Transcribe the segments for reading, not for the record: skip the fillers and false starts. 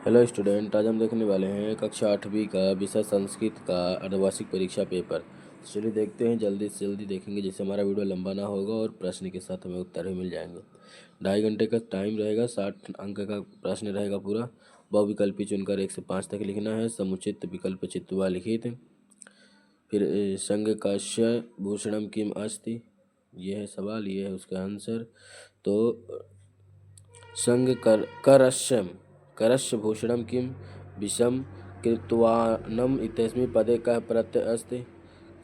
Hello student, आज हम देखने वाले हैं कक्षा 8वीं का विषय संस्कृत का अर्धवार्षिक परीक्षा पेपर। चलिए देखते हैं, जल्दी से जल्दी देखेंगे जिससे हमारा वीडियो लंबा ना होगा और प्रश्न के साथ हमें उत्तर भी मिल जाएंगे। 2.5 घंटे का टाइम रहेगा, 60 अंक का प्रश्न रहेगा पूरा। बहुविकल्पी चुनकर 1 से 5 तक लिखना है। समुचित विकल्प चित्वा लिखित। फिर संग काश्य भूषणम किम अस्ति, ये है सवाल, ये है उसका आंसर। तो संग करश्यम करस्य भूषणं किं विषम कृत्वानम इत्यस्मिन् पदे कः प्रत्यय अस्ति।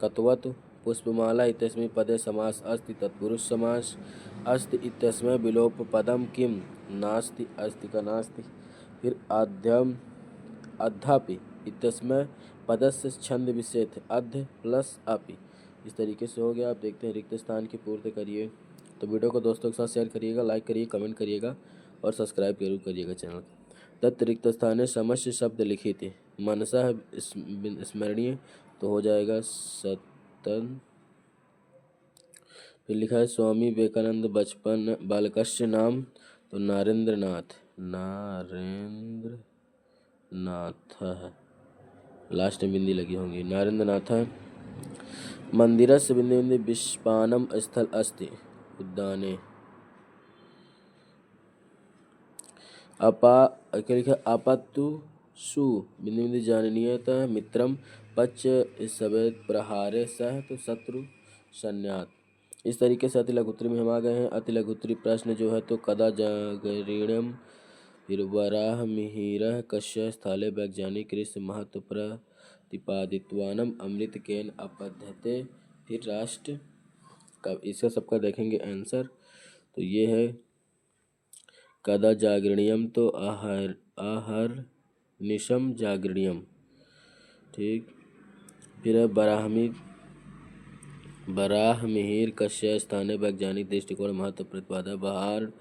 कत्वत् पुष्पमाला इत्यस्मिन् पदे समास अस्ति, तत्पुरुष समास अस्ति इत्यस्मै विलोप पदम किं नास्ति, अस्ति का नास्ति। फिर आद्यम अद्यापि इत्यस्मै पदस्य छंद विशेष अध्य प्लस अपि। इस तरीके से हो गया। आप देखते हैं रिक्त स्थान की पूर्ति करिए। तो वीडियो को दोस्तों के साथ शेयर करिएगा, लाइक करिए, कमेंट करिएगा और सब्सक्राइब जरूर करिएगा चैनल। तत् रिक्त स्थाने समस्य शब्द लिखित मनसा स्मरणीय, तो हो जाएगा सतन। फिर लिखा है स्वामी विवेकानंद बचपन बालकस्य नाम, तो नारेंद्र नाथ है, लास्ट में बिंदी लगी होंगी, नारेंद्र नाथ है। मंदिरस्य बिंदु बिंदु विष्पानम स्थल अस्ति उद्याने। क्या लिखा, आपत्तु सु बिंदु बिंदु जाननीयतः मित्रम पच्च सवेद प्रहारे सह, तो शत्रु संन्यात। इस तरीके से अति लघुत्तरी में हम आ गए हैं। अति लघुत्तरी प्रश्न जो है तो कदा जागरणम, फिर वराह मिहिरः कस्य स्थले वैज्ञानिक ऋषि महत्व प्रतिपादित्वानम अमृत केन अपद्यते। फिर राष्ट्र का, इसका सबका देखेंगे आंसर। तो ये है कदा जागरणीयम, तो आहर्निशम जागरणीयम, ठीक। फिर है बराह मिहिर कस्य स्थाने वैज्ञानिक दृष्टिकोण महत्व प्रतिपादक। बहार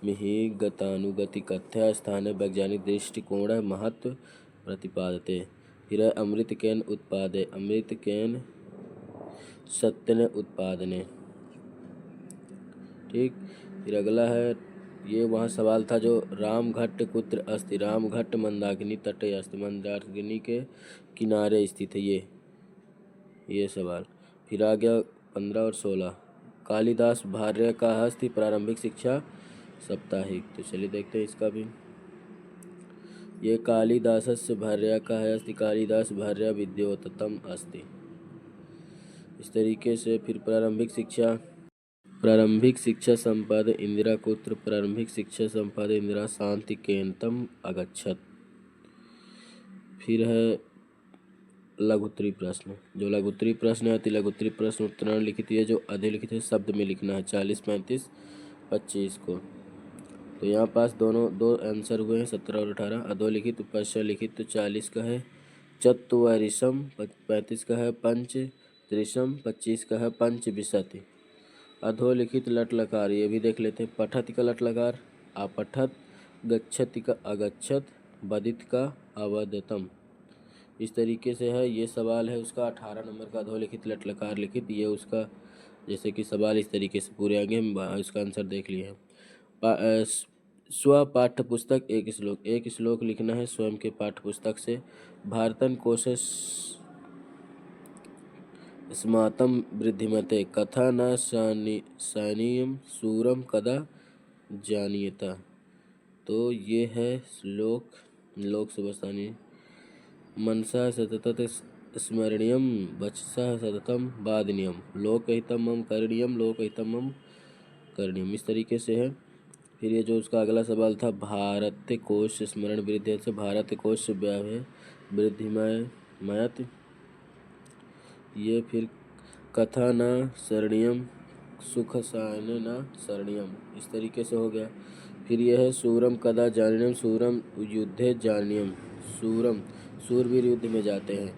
मिहिर गतानुगति कथ्य स्थाने वैज्ञानिक दृष्टिकोण महत्व प्रतिपादते। फिर है अमृत केन उत्पादे, अमृत केन सत्यन उत्पादने, ठीक। फिर अगला है, ये वहाँ सवाल था जो रामघट्ट कुत्र अस्ति, रामघट्ट मंदाकिनी तटे अस्ति, मंदाकिनी के किनारे स्थित है ये सवाल। फिर आ गया 15 और 16, कालिदास भार्य का अस्ति प्रारंभिक शिक्षा साप्ताहिक। तो चलिए देखते हैं इसका भी। ये कालिदासस्य भार्या का है अस्ति, कालिदास भार्या विद्योततम अस्ति। इस तरीके से फिर प्रारंभिक शिक्षा संपाद इंदिरा कुत्र, प्रारंभिक शिक्षा संपाद इंदिरा शांति केंतम अगच्छत। फिर है लघुत्तरी प्रश्न, जो लघुत्तरी प्रश्न है अति लघुत्तरी प्रश्न उत्तरण लिखित, ये जो अधिलिखित है शब्द में लिखना है 40, 35, 25 को। तो यहाँ पास दो आंसर हुए हैं 17 और 18। अधोलिखित उपस्य लिखित, तो 40 का है चत्वरिशम, 35 का है पंच त्रिशम, 25 का है पंच विशति। अधोलिखित लट लकार, ये भी देख लेते हैं। पठति का लट लकार अपठत, गच्छति का अगच्छत, बदित का अवदतम। इस तरीके से है ये सवाल है उसका 18 नंबर का अधोलिखित लट लकार लिखित। ये उसका जैसे कि सवाल इस तरीके से पूरे आगे हम इसका आंसर देख लिए हैं। स्व पाठ्य पुस्तक एक श्लोक लिखना है स्वयं के पाठ्य पुस्तक से। भारतन कोश स्मातम वृद्धिमते कथा न सानियम सूरम कदा जानीयता। तो ये है श्लोक, लोक सुबस्थानीय। मनसा सतत स्मरणीयम वचसा सततम वादनीयम, लोकहितम मम करणीयम, लोकहितम मम करणीयम। इस तरीके से है। फिर ये जो उसका अगला सवाल था, भारत कोश स्मरण वृद्धि से, भारत कोश व्याय वृद्धिमय मयत। ये फिर कथा न शरणीयम सुख सायन न शरणीयम, इस तरीके से हो गया। फिर यह है सूरम कदा जानीयम, सूरम युद्धे जानीयम, सूरवीर युद्ध में जाते हैं।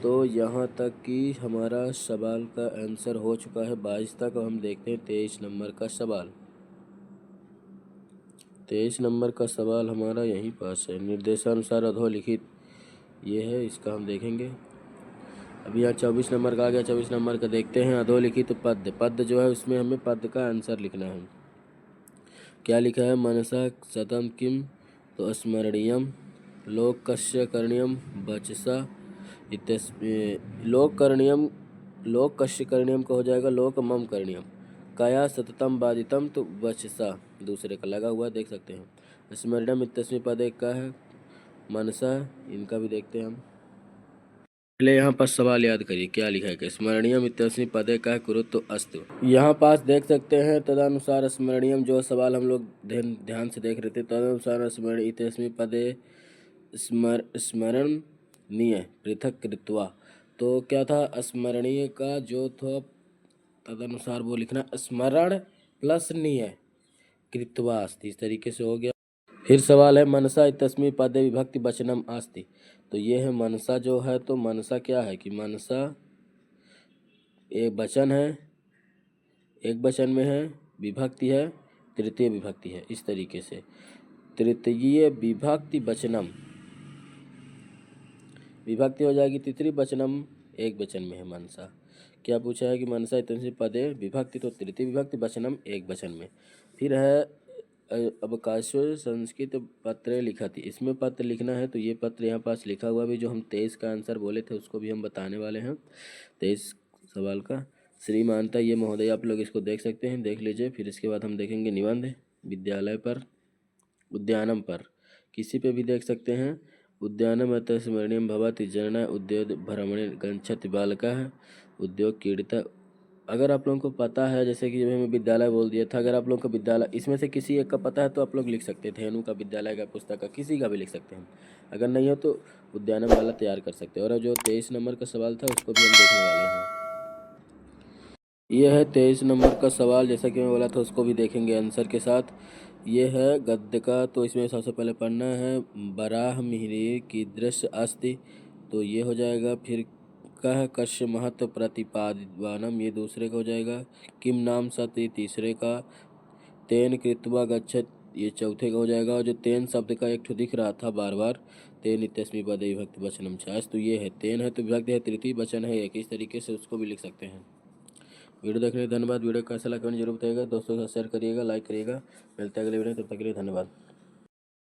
तो यहाँ तक कि हमारा सवाल का आंसर हो चुका है 22 तक। हम देखते हैं 23 नंबर का सवाल। 23 नंबर का सवाल हमारा यहीं पास है। निर्देशानुसार अधोलिखित, ये है, इसका हम देखेंगे। अभी यहाँ 24 नंबर का आ गया। 24 नंबर का देखते हैं। अधोलिखित पद जो है उसमें हमें पद का आंसर लिखना है। क्या लिखा है, मनसा सतम किम, तो स्मरणीयम लोकस्य करणीयम वचसा लोक कस्य करणीयम का हो जाएगा लोक मम करणीयम। कया सततम बाधितम तो वचसा दूसरे का लगा हुआ देख सकते हैं। स्मरणम इत्यस्मिन् पदे का है मनसा, इनका भी देखते हैं हम। पहले यहाँ पर सवाल याद करिए क्या लिखा है कि स्मरणीयम इत्यस्मिन् पदे का कुरुत्व अस्तु। यहाँ पास देख सकते हैं तदनुसार स्मरणीयम, जो सवाल हम लोग ध्यान से देख रहे थे, तदनुसार स्मरणीय इत्यस्मिन् पदे स्मरणीय पृथक कृत्वा। तो क्या था, स्मरणीय का जो था तदनुसार वो लिखना स्मरण प्लस नीय कृत्वा अस्ति, इस तरीके से हो गया। फिर सवाल है मनसा इत्यस्मिन् पदे विभक्ति वचनम अस्ति। तो ये है मनसा जो है, तो मनसा क्या है कि मनसा एक वचन है, एक वचन में है, विभक्ति है, तृतीय विभक्ति है, इस तरीके से तृतीय विभक्ति वचनम, विभक्ति हो जाएगी तृतीय वचनम, एक वचन में है मनसा। क्या पूछा है कि मनसा इत्यस्मिन् पदे विभक्ति, तो तृतीय विभक्ति वचनम एक वचन में। फिर है अवकाशो संस्कृत पत्र लिखा थी, इसमें पत्र लिखना है, तो ये पत्र यहाँ पास लिखा हुआ भी, जो हम 23 का आंसर बोले थे उसको भी हम बताने वाले हैं। 23 सवाल का श्रीमानता ये महोदय, आप लोग इसको देख सकते हैं, देख लीजिए। फिर इसके बाद हम देखेंगे निबंध विद्यालय पर, उद्यानम पर, किसी पे भी देख सकते हैं। उद्यानम अतः स्मरणीयम भवति जनना उद्योग भ्रमणे गच्छति बालकः उद्योग क्रीडिता। अगर आप लोगों को पता है, जैसे कि मैं विद्यालय बोल दिया था, अगर आप लोगों को विद्यालय इसमें से किसी एक का पता है तो आप लोग लिख सकते थे, धेनु का, विद्यालय का, पुस्तक का, किसी का भी लिख सकते हैं। अगर नहीं हो तो उद्यानम वाला तैयार कर सकते हैं। और जो 23 नंबर का सवाल था उसको भी हम देखने वाले हैं। यह है 23 नंबर का सवाल, जैसा कि मैं बोला था उसको भी देखेंगे आंसर के साथ। ये है गद्य का, तो इसमें सबसे पहले पढ़ना है बराह मिहिर की दृश्य अस्ति, तो ये हो जाएगा। फिर कह कश्य महत्व प्रतिपादितवानम, ये दूसरे का हो जाएगा। किम नाम सत, ये तीसरे का। तेन कृत्वा गच्छत, ये चौथे का हो जाएगा। और जो तेन शब्द का एक ठो दिख रहा था बार बार, तेन इत्यस्मिन् पदे विभक्ति वचनम छाछ, तो ये है तेन है तो विभक्ति है, तृतीय वचन है एक, इस तरीके से उसको भी लिख सकते हैं। वीडियो देखने के लिए धन्यवाद। वीडियो कैसा लगा कमेंट जरूर बताइएगा, दोस्तों के साथ शेयर करिएगा, लाइक करिएगा। मिलते हैं अगले वीडियो, तब तक के लिए धन्यवाद।